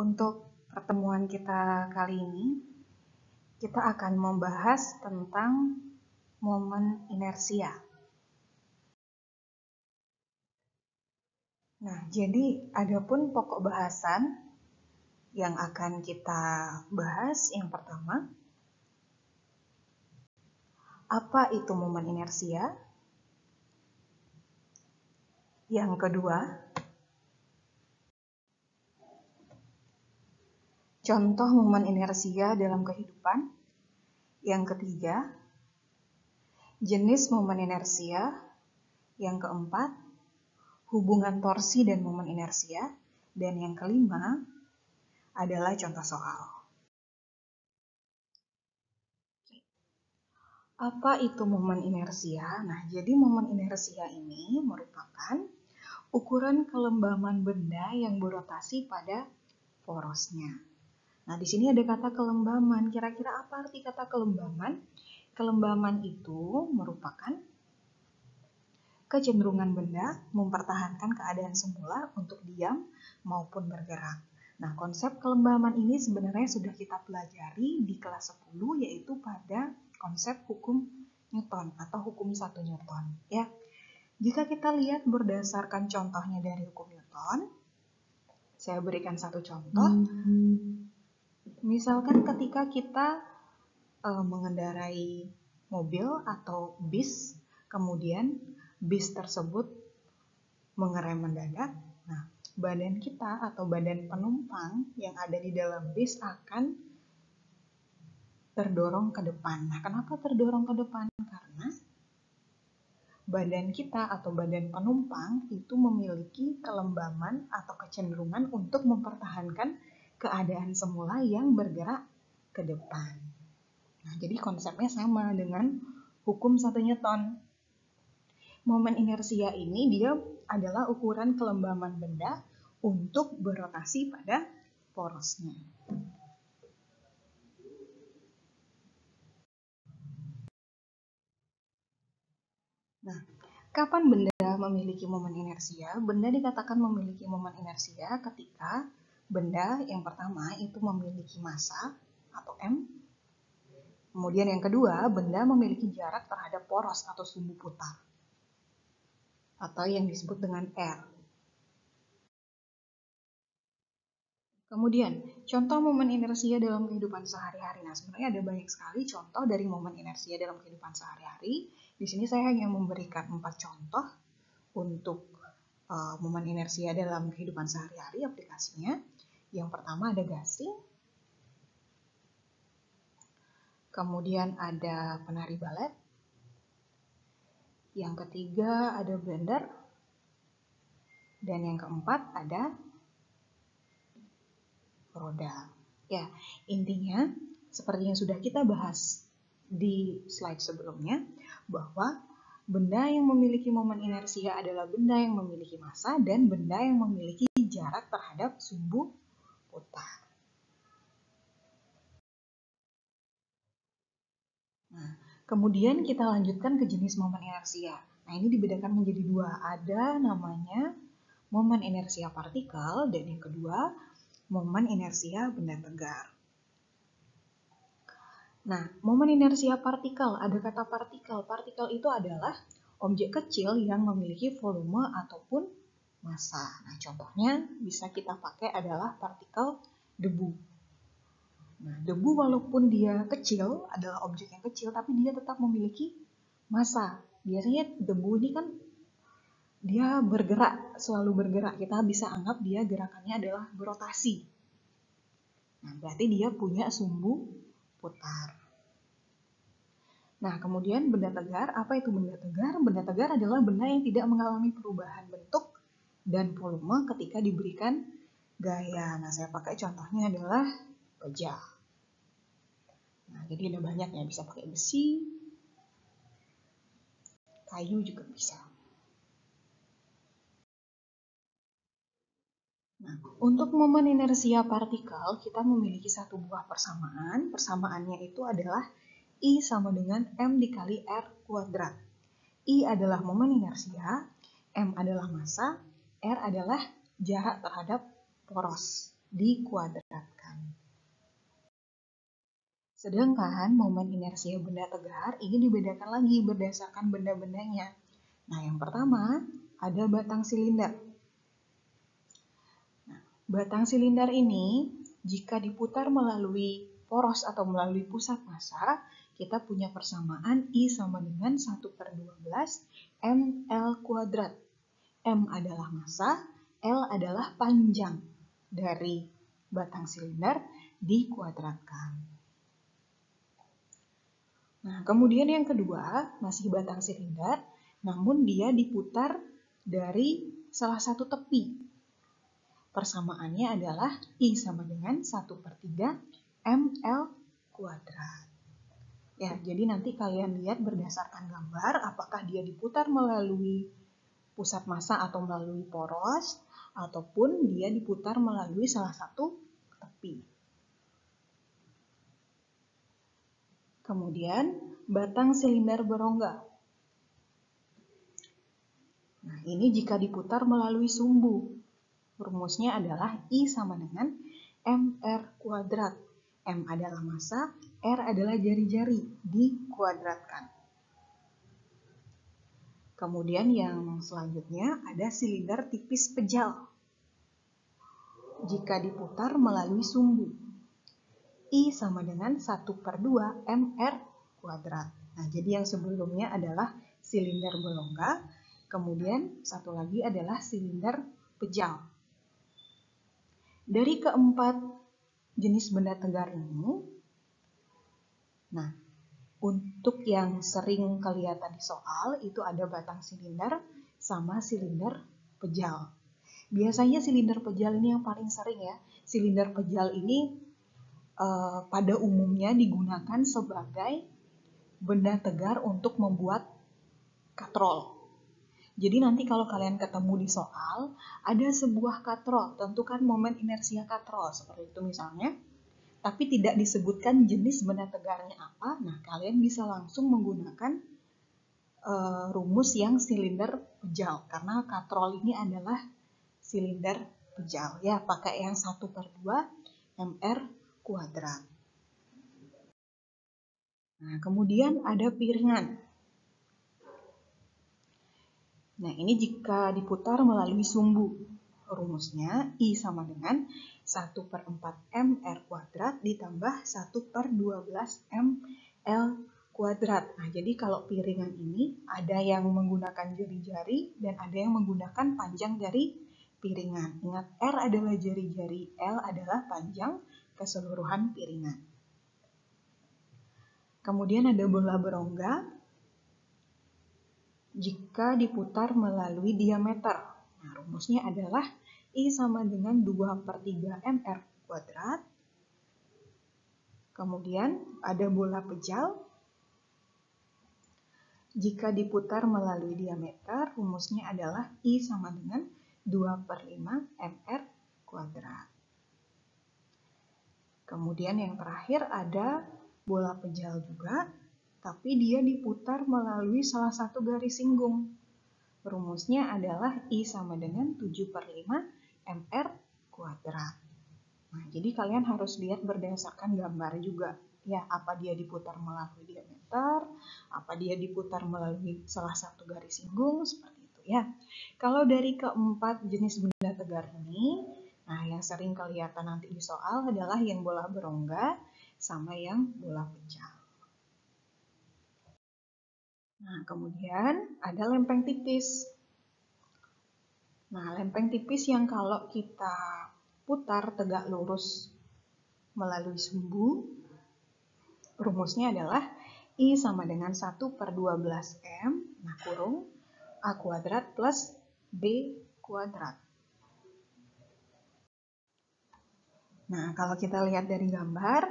Untuk pertemuan kita kali ini, kita akan membahas tentang momen inersia. Nah, jadi adapun pokok bahasan yang akan kita bahas yang pertama, apa itu momen inersia? Yang kedua, contoh momen inersia dalam kehidupan. Yang ketiga, jenis momen inersia. Yang keempat, hubungan torsi dan momen inersia. Dan yang kelima adalah contoh soal. Apa itu momen inersia? Nah, jadi momen inersia ini merupakan ukuran kelembaman benda yang berotasi pada porosnya. Nah, di sini ada kata kelembaman. Kira-kira apa arti kata kelembaman? Kelembaman itu merupakan kecenderungan benda mempertahankan keadaan semula untuk diam maupun bergerak. Nah, konsep kelembaman ini sebenarnya sudah kita pelajari di kelas 10, yaitu pada konsep hukum Newton atau hukum 1 Newton. Ya. Jika kita lihat berdasarkan contohnya dari hukum Newton, saya berikan satu contoh. Misalkan ketika kita mengendarai mobil atau bis, kemudian bis tersebut mengerem mendadak. Nah, badan kita atau badan penumpang yang ada di dalam bis akan terdorong ke depan. Nah, kenapa terdorong ke depan? Karena badan kita atau badan penumpang itu memiliki kelembaman atau kecenderungan untuk mempertahankan keadaan semula yang bergerak ke depan. Nah, jadi konsepnya sama dengan hukum 1 Newton. Momen inersia ini dia adalah ukuran kelembaman benda untuk berotasi pada porosnya. Nah, kapan benda memiliki momen inersia? Benda dikatakan memiliki momen inersia ketika benda yang pertama itu memiliki massa atau M. Kemudian yang kedua, benda memiliki jarak terhadap poros atau sumbu putar, atau yang disebut dengan R. Kemudian, contoh momen inersia dalam kehidupan sehari-hari. Nah, sebenarnya ada banyak sekali contoh dari momen inersia dalam kehidupan sehari-hari. Di sini saya hanya memberikan 4 contoh untuk momen inersia dalam kehidupan sehari-hari aplikasinya. Yang pertama ada gasing. Kemudian ada penari balet. Yang ketiga ada blender. Dan yang keempat ada roda. Ya, intinya seperti yang sudah kita bahas di slide sebelumnya, bahwa benda yang memiliki momen inersia adalah benda yang memiliki massa dan benda yang memiliki jarak terhadap sumbu putar. Nah, kemudian kita lanjutkan ke jenis momen inersia. Nah, ini dibedakan menjadi 2. Ada namanya momen inersia partikel dan yang kedua momen inersia benda tegar. Nah, momen inersia partikel, ada kata partikel. Partikel itu adalah objek kecil yang memiliki volume ataupun massa. Nah, contohnya bisa kita pakai adalah partikel debu. Nah, debu walaupun dia kecil, adalah objek yang kecil, tapi dia tetap memiliki massa. Biasanya debu ini kan dia bergerak, selalu bergerak. Kita bisa anggap dia gerakannya adalah berotasi. Nah, berarti dia punya sumbu putar. Nah, kemudian benda tegar, apa itu benda tegar? Benda tegar adalah benda yang tidak mengalami perubahan bentuk dan volume ketika diberikan gaya. Nah, saya pakai contohnya adalah baja. Nah, jadi ada banyak ya, bisa pakai besi, kayu juga bisa. Nah, untuk momen inersia partikel, kita memiliki satu buah persamaan. Persamaannya itu adalah I sama dengan M dikali R kuadrat. I adalah momen inersia, M adalah massa, R adalah jarak terhadap poros. dikuadratkan. Sedangkan momen inersia benda tegar ini dibedakan lagi berdasarkan benda-bendanya. Nah, yang pertama ada batang silinder. Nah, batang silinder ini jika diputar melalui poros atau melalui pusat massa, kita punya persamaan I sama dengan 1/12 mL kuadrat. M adalah massa, L adalah panjang dari batang silinder dikuadratkan. Nah, kemudian yang kedua, masih batang silinder, namun dia diputar dari salah satu tepi. Persamaannya adalah I sama dengan 1/3 mL kuadrat. Ya, jadi nanti kalian lihat berdasarkan gambar, apakah dia diputar melalui pusat massa atau melalui poros, ataupun dia diputar melalui salah satu tepi. Kemudian batang silinder berongga. Nah, ini jika diputar melalui sumbu. Rumusnya adalah I sama dengan mR kuadrat. M adalah massa, R adalah jari-jari, dikuadratkan. Kemudian yang selanjutnya ada silinder tipis pejal. Jika diputar melalui sumbu. I sama dengan 1/2 mR kuadrat. Nah, jadi yang sebelumnya adalah silinder berongga, kemudian satu lagi adalah silinder pejal. Dari keempat jenis benda tegar ini, nah, untuk yang sering kelihatan di soal itu ada batang silinder sama silinder pejal. Biasanya silinder pejal ini yang paling sering ya. Silinder pejal ini pada umumnya digunakan sebagai benda tegar untuk membuat katrol. Jadi nanti kalau kalian ketemu di soal, ada sebuah katrol, tentukan momen inersia katrol, seperti itu misalnya, tapi tidak disebutkan jenis benda tegarnya apa, nah kalian bisa langsung menggunakan rumus yang silinder pejal, karena katrol ini adalah silinder pejal, ya pakai yang 1/2 mR kuadrat. Nah, kemudian ada piringan. Nah, ini jika diputar melalui sumbu. Rumusnya I sama dengan 1/4 mR kuadrat ditambah 1/12 mL kuadrat. Nah, jadi kalau piringan ini ada yang menggunakan jari-jari dan ada yang menggunakan panjang dari piringan. Ingat, R adalah jari-jari, L adalah panjang keseluruhan piringan. Kemudian ada bola berongga jika diputar melalui diameter. Nah, rumusnya adalah I sama dengan 2/3 mR kuadrat. Kemudian ada bola pejal. Jika diputar melalui diameter, rumusnya adalah I sama dengan 2/5 mR kuadrat. Kemudian yang terakhir ada bola pejal juga, tapi dia diputar melalui salah satu garis singgung. Rumusnya adalah I sama dengan 7/5 mR kuadrat. Nah, jadi kalian harus lihat berdasarkan gambar juga. Ya, apa dia diputar melalui diameter, apa dia diputar melalui salah satu garis singgung, seperti itu ya. Kalau dari keempat jenis benda tegar ini, nah yang sering kelihatan nanti di soal adalah yang bola berongga sama yang bola pejal. Nah, kemudian ada lempeng tipis. Nah, lempeng tipis yang kalau kita putar tegak lurus melalui sumbu, rumusnya adalah I sama dengan 1/12 M, nah kurung, A kuadrat plus B kuadrat. Nah, kalau kita lihat dari gambar,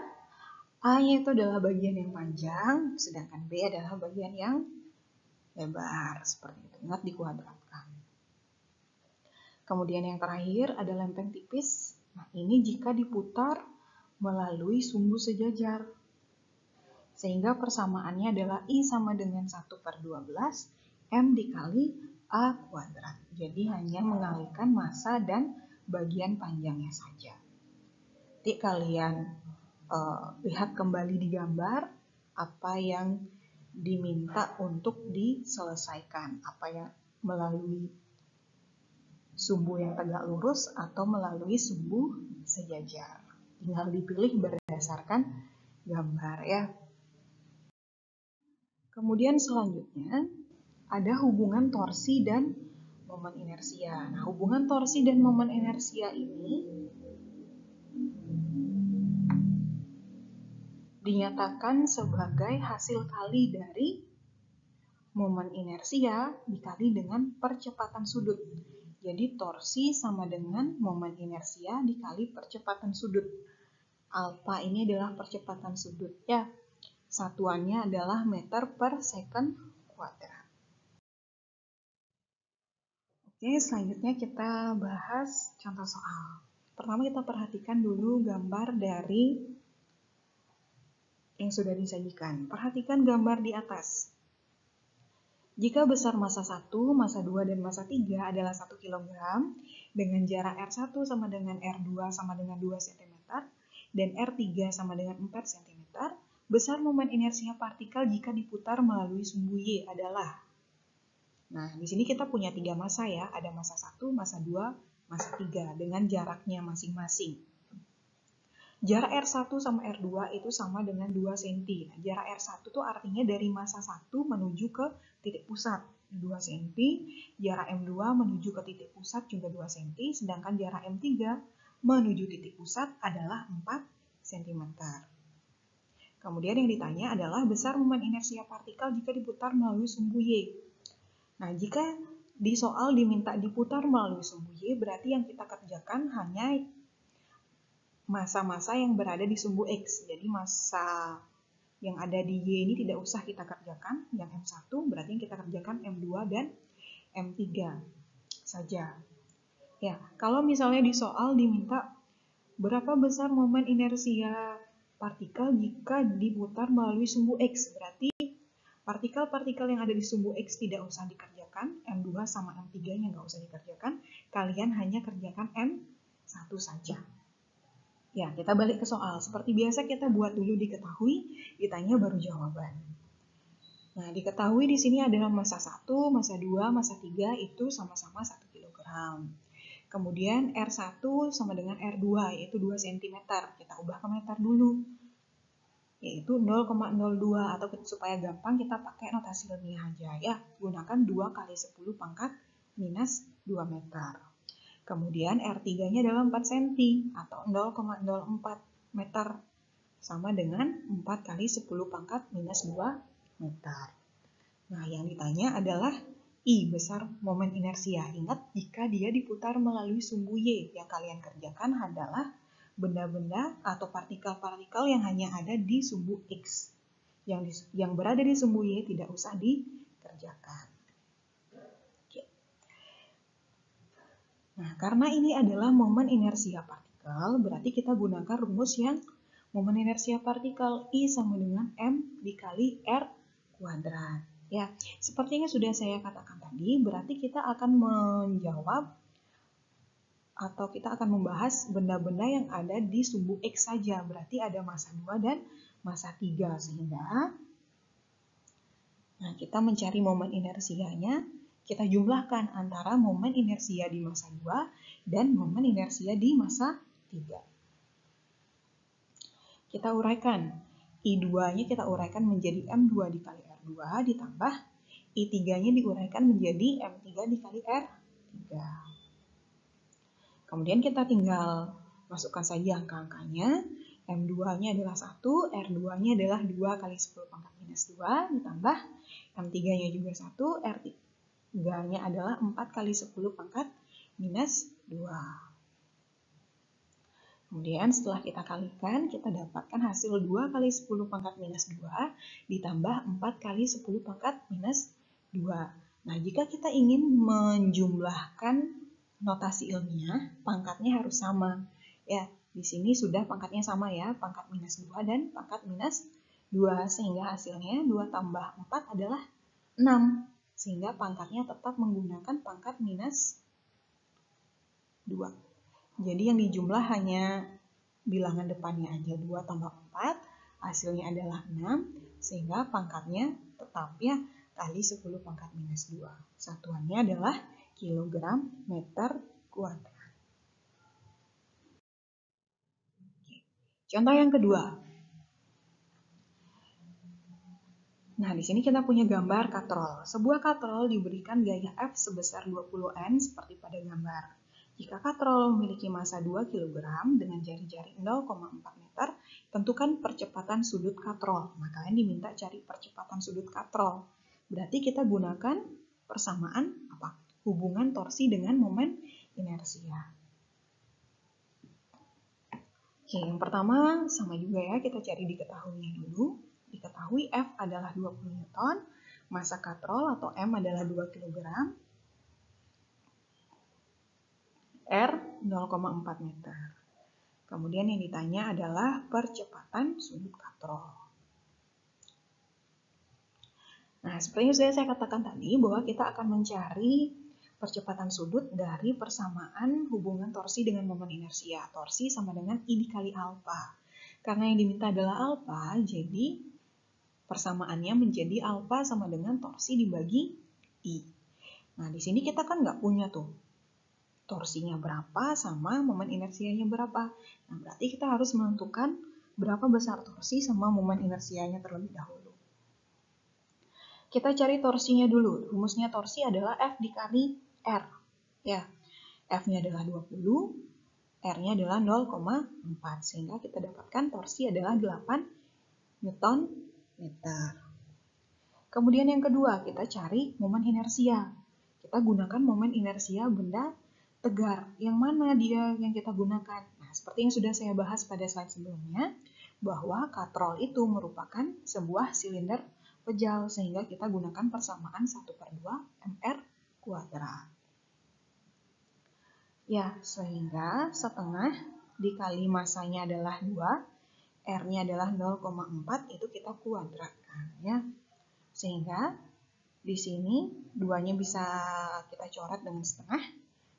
A-nya itu adalah bagian yang panjang, sedangkan B adalah bagian yang lebar, seperti itu. Ingat dikuadratkan. Kemudian yang terakhir ada lempeng tipis. Nah, ini jika diputar melalui sumbu sejajar. Sehingga persamaannya adalah I sama dengan 1/12 M dikali A kuadrat. Jadi hanya mengalihkan massa dan bagian panjangnya saja. Nanti kalian lihat kembali di gambar apa yang diminta untuk diselesaikan, apa yang melalui sumbu yang tegak lurus atau melalui sumbu sejajar. Tinggal dipilih berdasarkan gambar ya. Kemudian selanjutnya ada hubungan torsi dan momen inersia. Nah, hubungan torsi dan momen inersia ini dinyatakan sebagai hasil kali dari momen inersia dikali dengan percepatan sudut. Jadi torsi sama dengan momen inersia dikali percepatan sudut. Alfa ini adalah percepatan sudut ya. Satuannya adalah meter per second kuadrat. Oke, selanjutnya kita bahas contoh soal. Pertama kita perhatikan dulu gambar dari yang sudah disajikan. Perhatikan gambar di atas. Jika besar massa 1, massa 2, dan massa 3 adalah 1 kg, dengan jarak R1 sama dengan R2 sama dengan 2 cm, dan R3 sama dengan 4 cm, besar momen inersia partikel jika diputar melalui sumbu Y adalah. Nah, di sini kita punya 3 massa ya, ada massa 1, massa 2, massa 3, dengan jaraknya masing-masing. Jarak R1 sama R2 itu sama dengan 2 cm. Nah, jarak R1 itu artinya dari massa 1 menuju ke titik pusat 2 cm. Jarak M2 menuju ke titik pusat juga 2 cm. Sedangkan jarak M3 menuju titik pusat adalah 4 cm. Kemudian yang ditanya adalah besar momen inersia partikel jika diputar melalui sumbu Y. Nah, jika di soal diminta diputar melalui sumbu Y, berarti yang kita kerjakan hanya massa-massa yang berada di sumbu X. Jadi massa yang ada di Y ini tidak usah kita kerjakan. Yang M1 berarti yang kita kerjakan M2 dan M3 saja. Ya, kalau misalnya di soal diminta berapa besar momen inersia partikel jika diputar melalui sumbu X, berarti partikel-partikel yang ada di sumbu X tidak usah dikerjakan. M2 sama M3-nya nggak usah dikerjakan. Kalian hanya kerjakan M1 saja. Ya, kita balik ke soal. Seperti biasa kita buat dulu diketahui, ditanya baru jawaban. Nah, diketahui di sini adalah massa 1, massa 2, massa 3 itu sama-sama 1 kg. Kemudian R1 sama dengan R2 yaitu 2 cm. Kita ubah ke meter dulu. Yaitu 0,02 atau supaya gampang kita pakai notasi ilmiah aja ya. Gunakan 2 kali 10 pangkat minus 2 meter. Kemudian R3-nya adalah 4 cm atau 0,04 meter. Sama dengan 4 kali 10 pangkat minus 2 meter. Nah, yang ditanya adalah I, besar momen inersia. Ingat, jika dia diputar melalui sumbu Y, yang kalian kerjakan adalah benda-benda atau partikel-partikel yang hanya ada di sumbu X. Yang berada di sumbu Y tidak usah dikerjakan. Nah, karena ini adalah momen inersia partikel, berarti kita gunakan rumus yang momen inersia partikel I sama dengan M dikali R kuadrat. Ya, seperti yang sudah saya katakan tadi, berarti kita akan menjawab atau kita akan membahas benda-benda yang ada di sumbu X saja. Berarti ada massa 2 dan massa 3 sehingga kita mencari momen inersianya. Kita jumlahkan antara momen inersia di massa 2 dan momen inersia di massa 3. Kita uraikan. I2-nya kita uraikan menjadi M2 dikali R2 ditambah I3-nya diuraikan menjadi M3 dikali R3. Kemudian kita tinggal masukkan saja angka-angkanya. M2-nya adalah 1, R2-nya adalah 2 kali 10 pangkat minus 2 ditambah M3-nya juga 1, R3-nya adalah 4 kali 10 pangkat minus 2. Kemudian setelah kita kalikan, kita dapatkan hasil 2 kali 10 pangkat minus 2 ditambah 4 kali 10 pangkat minus 2. Nah, jika kita ingin menjumlahkan notasi ilmiah, pangkatnya harus sama. Ya, di sini sudah pangkatnya sama ya, pangkat minus 2 dan pangkat minus 2. Sehingga hasilnya 2 tambah 4 adalah 6. Sehingga pangkatnya tetap menggunakan pangkat minus 2. Jadi yang dijumlah hanya bilangan depannya aja 2 tambah 4, hasilnya adalah 6, sehingga pangkatnya tetap ya, kali 10 pangkat minus 2. Satuannya adalah kilogram meter kuadrat. Contoh yang kedua. Nah, di sini kita punya gambar katrol. Sebuah katrol diberikan gaya F sebesar 20 N seperti pada gambar. Jika katrol memiliki massa 2 kg dengan jari-jari 0,4 meter, tentukan percepatan sudut katrol. Nah, kalian diminta cari percepatan sudut katrol. Berarti kita gunakan persamaan apa? Hubungan torsi dengan momen inersia. Oke, yang pertama sama juga ya, kita cari diketahuinya dulu. Diketahui F adalah 20 Newton, massa katrol atau M adalah 2 kg, R 0,4 meter. Kemudian yang ditanya adalah percepatan sudut katrol. Nah, seperti yang sudah saya katakan tadi, bahwa kita akan mencari percepatan sudut dari persamaan hubungan torsi dengan momen inersia. Torsi sama dengan I dikali alfa. Karena yang diminta adalah alfa, jadi persamaannya menjadi alfa sama dengan torsi dibagi I. Nah, di sini kita kan nggak punya tuh torsinya berapa sama momen inersianya berapa. Nah, berarti kita harus menentukan berapa besar torsi sama momen inersianya terlebih dahulu. Kita cari torsinya dulu. Rumusnya torsi adalah F dikali R. Ya, F-nya adalah 20, R-nya adalah 0,4. Sehingga kita dapatkan torsi adalah 8 Newton meter. Kemudian yang kedua, kita cari momen inersia. Kita gunakan momen inersia benda tegar. Yang mana dia yang kita gunakan? Nah, seperti yang sudah saya bahas pada slide sebelumnya, bahwa katrol itu merupakan sebuah silinder pejal, sehingga kita gunakan persamaan 1/2 mr kuadrat. Ya, sehingga setengah dikali massanya adalah 2, R-nya adalah 0,4, itu kita kuadratkan ya. Sehingga di sini 2-nya bisa kita coret dengan setengah,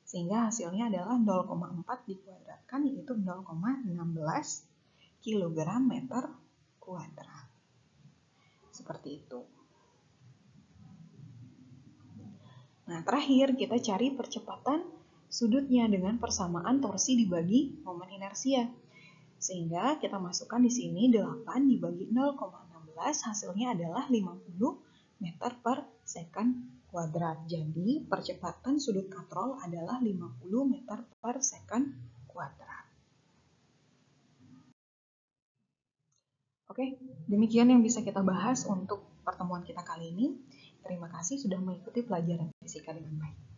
sehingga hasilnya adalah 0,4 dikuadratkan, yaitu 0,16 kg meter kuadrat. Seperti itu. Nah, terakhir kita cari percepatan sudutnya dengan persamaan torsi dibagi momen inersia. Sehingga kita masukkan di sini 8 dibagi 0,16, hasilnya adalah 50 meter per second kuadrat. Jadi percepatan sudut katrol adalah 50 meter per second kuadrat. Oke, demikian yang bisa kita bahas untuk pertemuan kita kali ini. Terima kasih sudah mengikuti pelajaran fisika dengan baik.